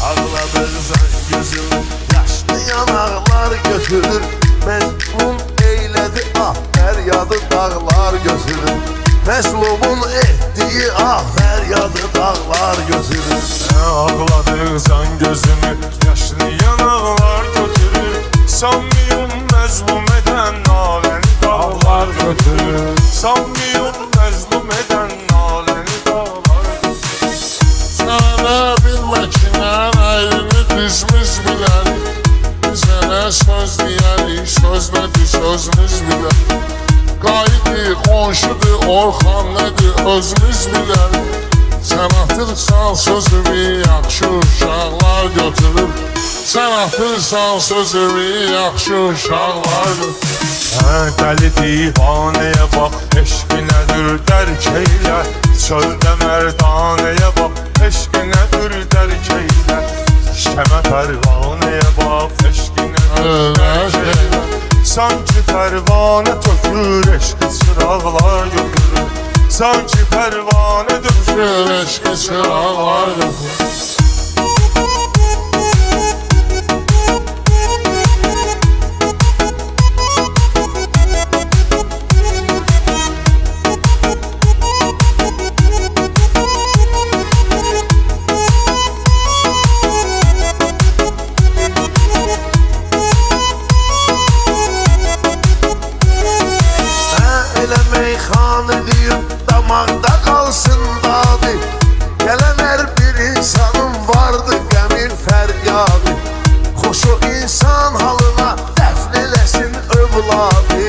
Ağladırsan gözümü yaşlı yanaqlar götürür. Mecnun eylədi ah fəryadı dağlar götürür. Məslubun etdiyi ah fəryadı dağlar götürür. Ağladırsan gözümü yaşlı yanaqlar götürür. Sanmıyım məzlum edən naləni dağlar götürür. Sanmıyım məzlum edən naləni dağlar götürür. Sana bilməklə ayrını dizimiz bilərik. Bizə nə söz deyərik, söz nədir sözümüz bilərik. Qayıdı, qonşudur, Orxan nədir özümüz bilərik. Sən atırsan sözümü yaxşı uşaqlar götürür. Sən atırsan sözümü yaxşı uşaqlar götürür. Dəli divanəyə bax, eşqi nədir dərk eylə. Çöldə mərdanəyə bax, eşqi nədir dərk eylə. Şəmə pərvanəyə bax, eşqi nədir dərk eylə. Sanki pərvanə tökür, eşqi çıraqlar götürür. Sanki pərvanə tökür, eşqi çıraqlar götürür. Elə meyxanı deyir, damaqda qalsın dadı. Gələn hər bir insanın vardı qəmin fəryadı. Xoş o insan halına dəfn eləsin övladı.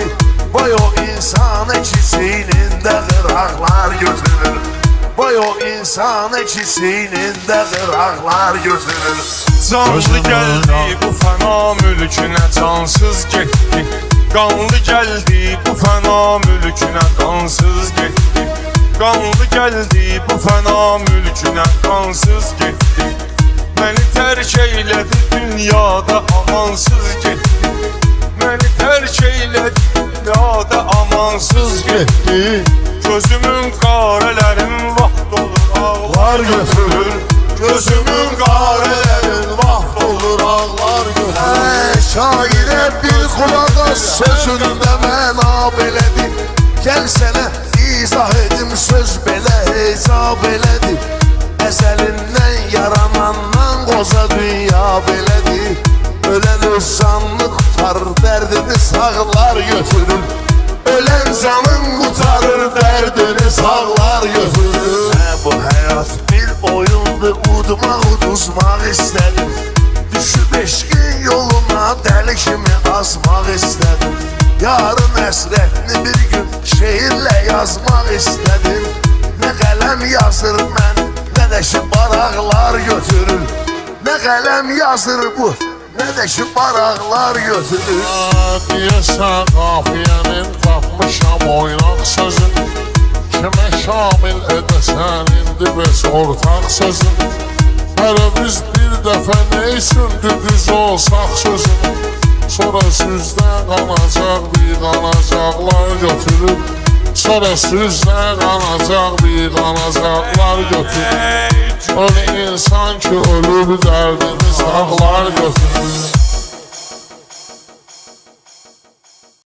Vay o insan əkisinində qıraqlar götürür. Vay o insan əkisinində qıraqlar götürür. Canlı gəldi bu fəna mülkünə cansız getdi. Qanlı gəldi bu fəna mülkünə qansız getdi. Qanlı gəldi bu fəna mülkünə qansız getdi. Məni tərk eylədi dünyada amansız getdi. Məni tərk eylədi dünyada amansız getdi. Gözümün qarələrin vaxt olur ağlar götürür. Gözümün qarələrin vaxt olur ağlar götürür. Şairə bir qulaq as, sözündə məna belədir. Gəl sənə izah edim, söz belə hesab elədir. Əzəlindən yaranandan qoza dünya belədir. Ölən öz canını qutarır, dərdini sağlar götürür. Ölən canın qutarır, dərdini sağlar götürür. Bu həyat bir oyundur, udmaq uduzmaq istədim. Düşüb eşqin yoluna dəli kimi azmaq istədim. Yarın əsrətini bir gün şeirlə yazmaq istədim. Nə qələm yazır mən, nə də ki baraqlar götürür. Nə qələm yazır bu, nə də ki baraqlar götürür. Deyəsən qafiyənin tapmışam oynaq sözün. Kimə şamil edəsən indi bəs ortaq sözün. Hələ biz bir dəfə nə üçündür düz olsaq sözün. Sonra süzdən qanacaq bir qanacaqlar götürüb. Sonra süzdən qanacaq bir qanacaqlar götürüb. Öyle insan ki ölüb dərdini sağlar götürüb.